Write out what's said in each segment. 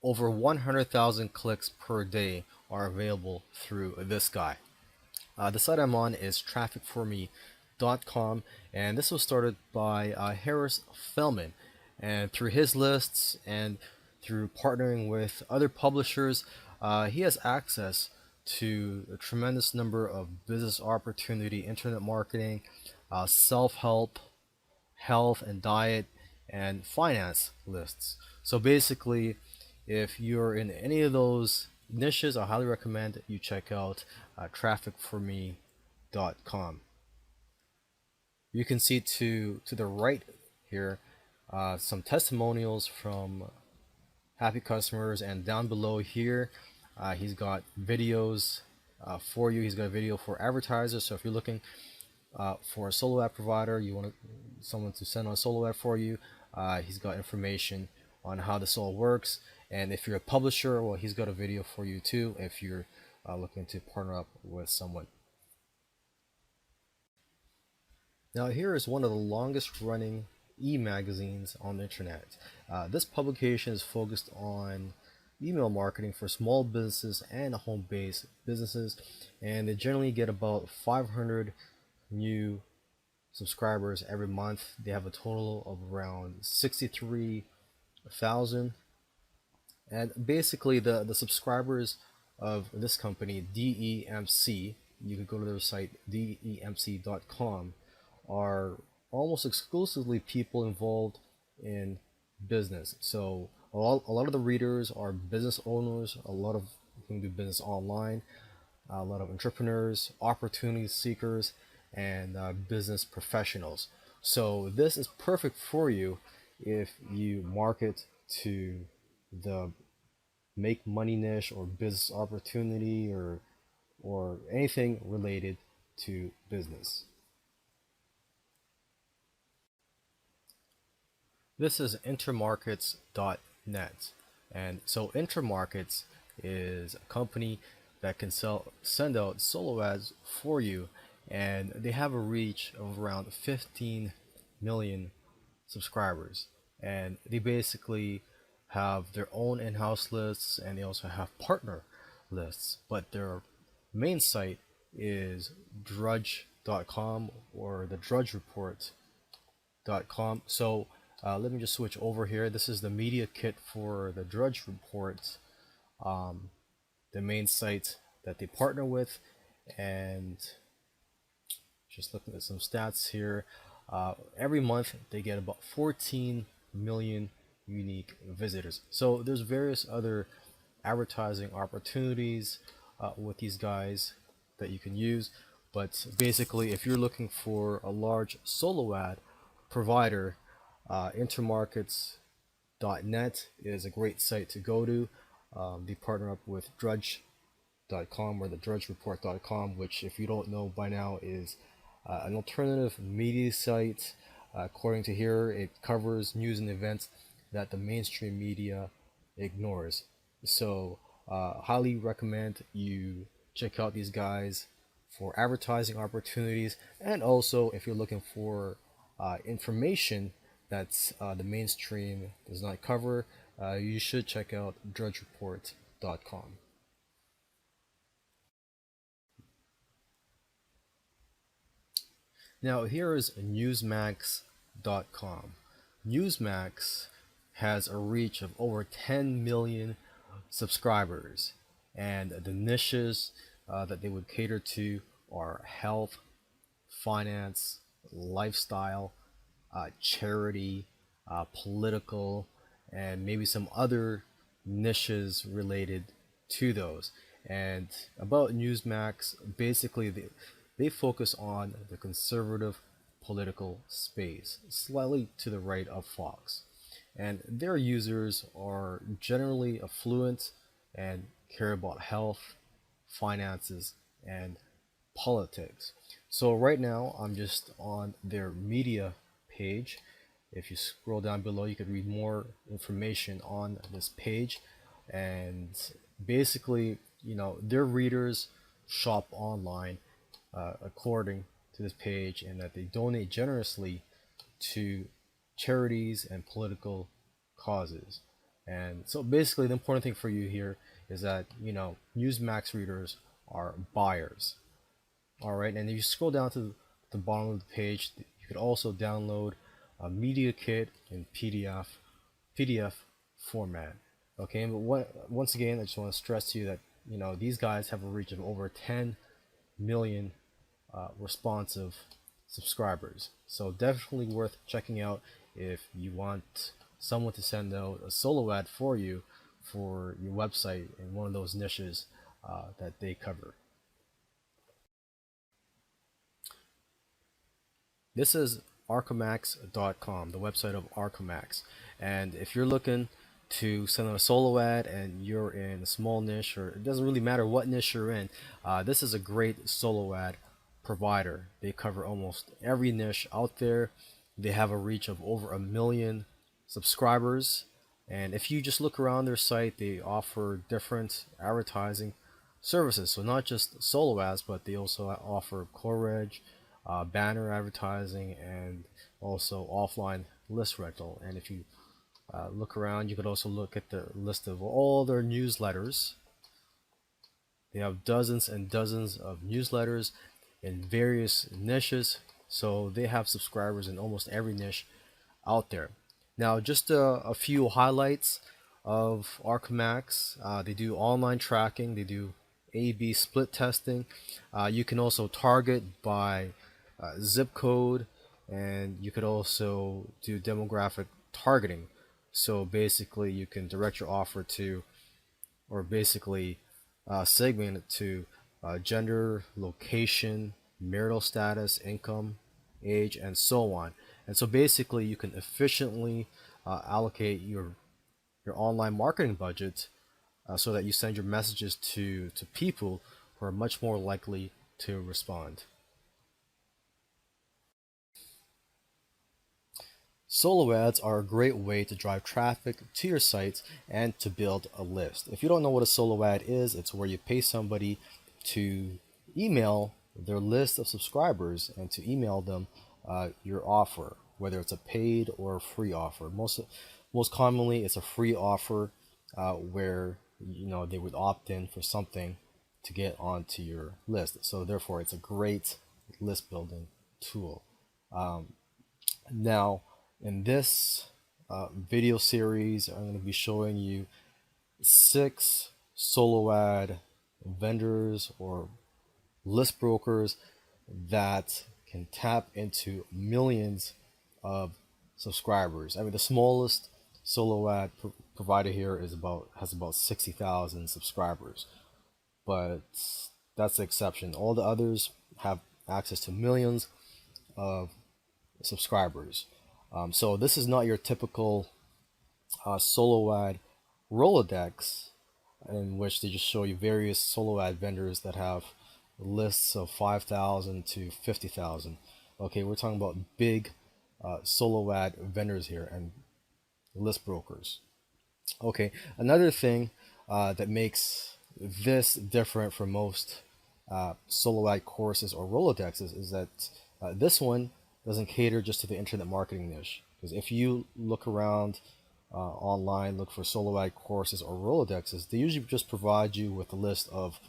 over 100,000 clicks per day are available through this guy. The site I'm on is trafficforme.com, and this was started by Harris Fellman. And through his lists and through partnering with other publishers, he has access to a tremendous number of business opportunity, internet marketing, self-help, health and diet, and finance lists. So basically, if you're in any of those niches, I highly recommend you check out trafficforme.com. You can see to the right here some testimonials from happy customers, and down below here he's got videos for you. He's got a video for advertisers, so if you're looking for a solo ad provider, you want someone to send on a solo ad for you, he's got information on how this all works. And if you're a publisher, well, he's got a video for you too if you're looking to partner up with someone. Now here is one of the longest running e-magazines on the internet. This publication is focused on email marketing for small businesses and home-based businesses, and they generally get about 500 new subscribers every month. They have a total of around 63,000, and basically the subscribers of this company, DEMC, you could go to their site demc.com, are almost exclusively people involved in business. So a lot of the readers are business owners, a lot of who do business online, a lot of entrepreneurs, opportunity seekers, and business professionals. So this is perfect for you if you market to the make money niche or business opportunity or anything related to business. This is intermarkets.net, and so Intermarkets is a company that can send out solo ads for you, and they have a reach of around 15 million subscribers, and they basically have their own in-house lists, and they also have partner lists, but their main site is drudge.com or the drudge report.com. So let me just switch over here. This is the media kit for the Drudge Report, the main site that they partner with, and just looking at some stats here. Every month they get about 14 million unique visitors. So there's various other advertising opportunities with these guys that you can use, but basically if you're looking for a large solo ad provider, intermarkets.net is a great site to go to. They partner up with drudge.com or the drudgereport.com, which, if you don't know by now, is an alternative media site. According to here, it covers news and events that the mainstream media ignores. So highly recommend you check out these guys for advertising opportunities, and also if you're looking for information that the mainstream does not cover, you should check out drudgereport.com. Now here is newsmax.com. Newsmax has a reach of over 10 million subscribers, and the niches that they would cater to are health, finance, lifestyle, charity, political, and maybe some other niches related to those. And about Newsmax, basically they focus on the conservative political space, slightly to the right of Fox. And their users are generally affluent and care about health, finances, and politics. So right now I'm just on their media page. If you scroll down below, you could read more information on this page. And basically, their readers shop online according to this page, and that they donate generously to charities and political causes. And so basically, the important thing for you here is that Newsmax readers are buyers. All right, and if you scroll down to the bottom of the page, you could also download a media kit in PDF format. Okay, but once again, I just want to stress to you that these guys have a reach of over 10 million responsive subscribers. So definitely worth checking out if you want someone to send out a solo ad for you for your website in one of those niches that they cover. This is archamax.com, the website of Archamax. And if you're looking to send out a solo ad and you're in a small niche, or it doesn't really matter what niche you're in, this is a great solo ad provider. They cover almost every niche out there. They have a reach of over 1 million subscribers. And if you just look around their site, they offer different advertising services. So not just solo ads, but they also offer coverage, banner advertising, and also offline list rental. And if you look around, you could also look at the list of all their newsletters. They have dozens and dozens of newsletters in various niches, so they have subscribers in almost every niche out there. Now, just a few highlights of Archamax. They do online tracking, they do A/B split testing. You can also target by zip code, and you could also do demographic targeting. So basically, you can direct your offer to, or basically segment it to gender, location, marital status, income, age, and so on. And so basically, you can efficiently allocate your online marketing budget so that you send your messages to people who are much more likely to respond. Solo ads are a great way to drive traffic to your sites and to build a list. If you don't know what a solo ad is, it's where you pay somebody to email their list of subscribers and to email them your offer, whether it's a paid or a free offer. Most commonly, it's a free offer where they would opt in for something to get onto your list. So therefore, it's a great list building tool. Now, in this video series, I'm going to be showing you 6 solo ad vendors or list brokers that can tap into millions of subscribers. I mean, the smallest solo ad provider here has about 60,000 subscribers, but that's the exception. All the others have access to millions of subscribers. So this is not your typical solo ad Rolodex in which they just show you various solo ad vendors that have lists of 5,000 to 50,000. Okay, we're talking about big solo ad vendors here and list brokers. Okay, another thing that makes this different from most solo ad courses or Rolodexes is that this one doesn't cater just to the internet marketing niche. Because if you look around online, look for solo ad courses or Rolodexes, they usually just provide you with a list of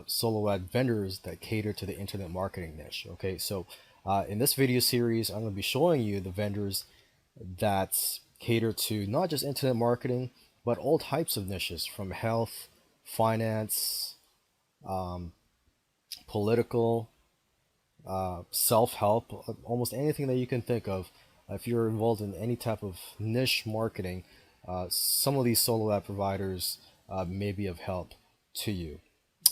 solo ad vendors that cater to the internet marketing niche. Okay, so in this video series, I'm going to be showing you the vendors that cater to not just internet marketing, but all types of niches from health, finance, political, self-help, almost anything that you can think of. If you're involved in any type of niche marketing, some of these solo ad providers may be of help to you.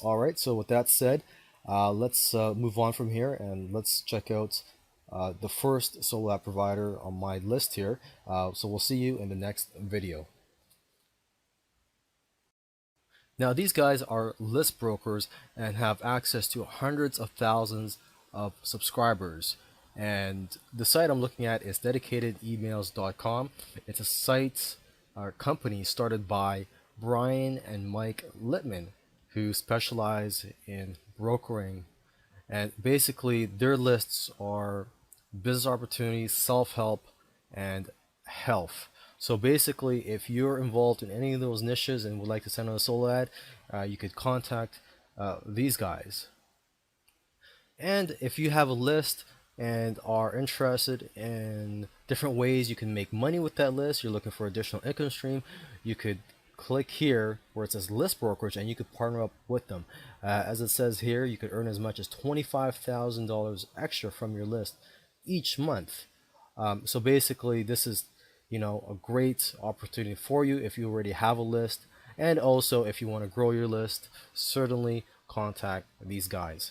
All right, so with that said, let's move on from here and let's check out the first solo ad provider on my list here. So we'll see you in the next video. Now these guys are list brokers and have access to hundreds of thousands of subscribers. And the site I'm looking at is dedicatedemails.com. It's a site or company started by Brian and Mike Littman, who specialize in brokering. And basically their lists are business opportunities, self-help, and health. So basically, if you're involved in any of those niches and would like to send out a solo ad, you could contact these guys. And if you have a list and are interested in different ways you can make money with that list, you're looking for additional income stream, you could click here where it says list brokerage and you could partner up with them. As it says here, you could earn as much as $25,000 extra from your list each month. So basically, this is, a great opportunity for you if you already have a list, and also if you want to grow your list, certainly contact these guys.